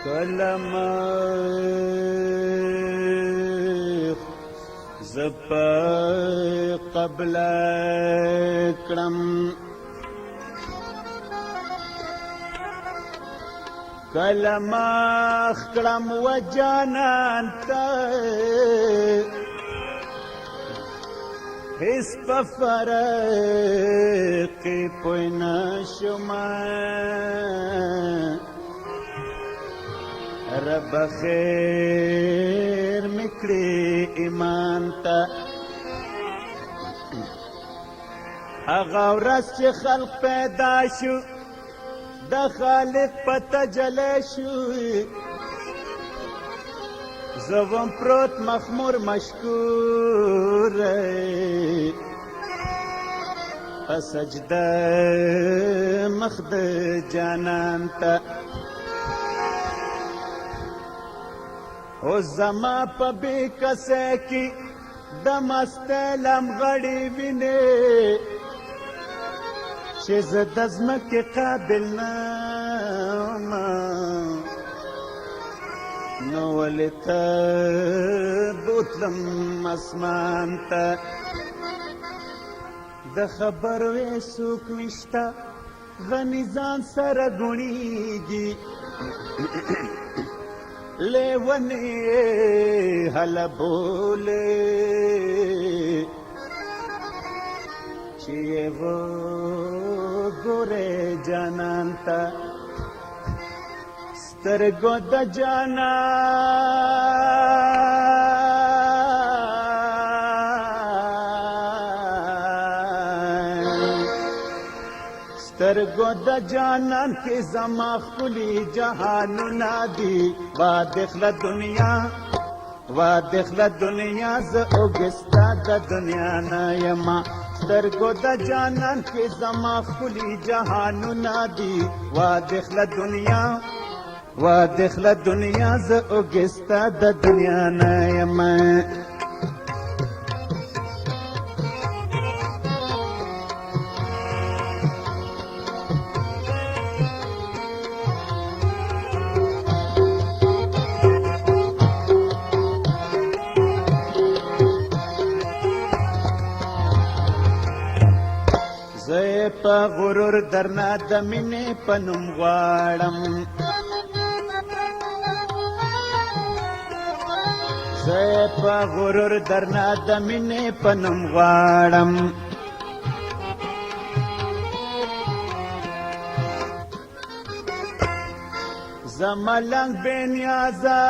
کلم زپ قبل کړم کلم کړم و جانان ته هیڅ په فرق پوه نشم رب خیر مکړي ایمان ته هغه ورځ چې خلق پیدا شو د خالق په تجلی شو زه وم پروت مخمور مشکور په سجده مخ د جانان ته او زما په بې کسه کې د مستلم غړي وینې چې زه د ځمکې قابل نه یم نو ولې ته بوتلم اسمان ته د خبرو یې څوک نشته غني ځان سره ګوڼېږي لیونی هله بولې چې یې وګورې جانان ته سترګو د سترګو د جانان کې زما ښکلي جهانونه دي وا دخله دنیا وا دخله دنیا زه اوږستا د دنیا نه یمه سترګو د جانان کې زما ښکلي جهانونه دي وا دخله دنیا وا دخله دنیا زه اوږستا د دنیا نه یمه زه په غرور درنه د مینې په نوم غواړم زه په غرور درنه د مینې په نوم غواړم زه ملنګ بې نیازه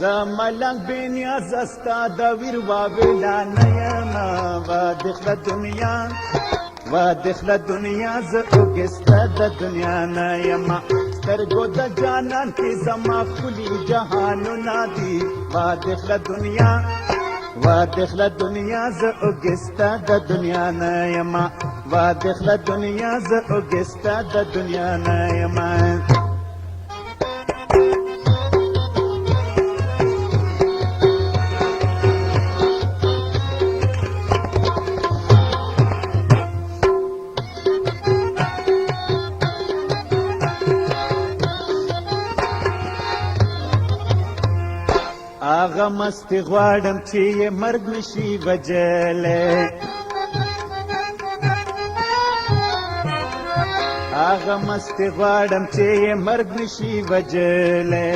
زه ملنګ بې نیازه ستا د ویر واویلا نه یمه وا دخله دنیا وا دخله دنیا زه اوږسته د دنیا نه یمه سترګو د جانان کې زما ښکلي جهانونه دي وا دخله دنیا وا دخله دنیا زه اوږسته د دنیا نه یمه وا دخله دنیا زه اوږسته د دنیا نه یمه هغه مستي غواړم چې یې مرګ نشي وجلی هغه مستي غواړم چې یې مرګ نشي وجلی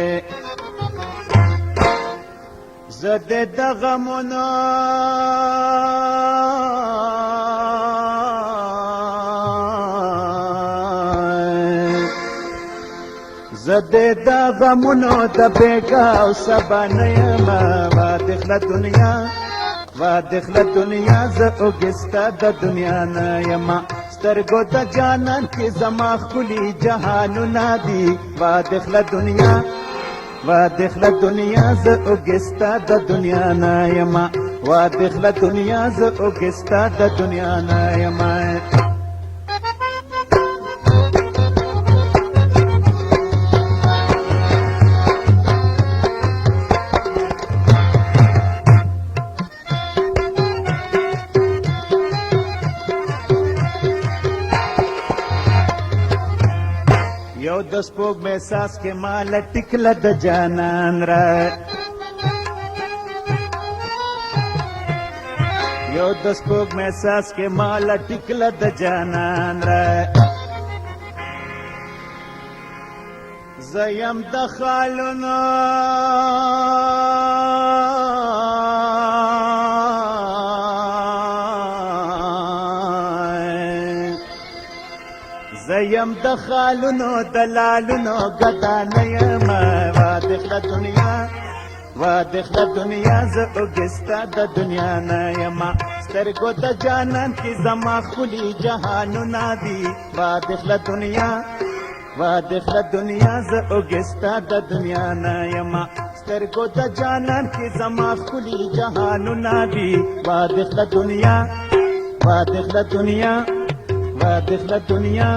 زه د غمونو زه د غمونو د بېګا او سبا نه یمه وا دخله دنیا وا دخله دنیا زه اوږسته د دنیا نه یمه سترګو د جانان کې زما ښکلي جهانونه دي وا دخله دنیا وا دخله دنیا زه اوږسته د دنیا نه یمه وا دخله دنیا زه اوږسته د دنیا نه یمه د سپوږمۍ ساس کې مال ټکله د جانان را یو د سپوږمۍ ساس کې مال ټکله د جانان را زیم د خالونو زیم د خالونو دلالونو گدا نیما وادخله دنیا وادخله دنیا ز اوګستا د دنیا نیما سترګو د جانان کی زما خلی جهانونه دی وادخله دنیا وادخله دنیا ز اوګستا د دنیا نیما سترګو د جانان کی زما خلی جهانونه دی وادخله دنیا وادخله دنیا وادخله دنیا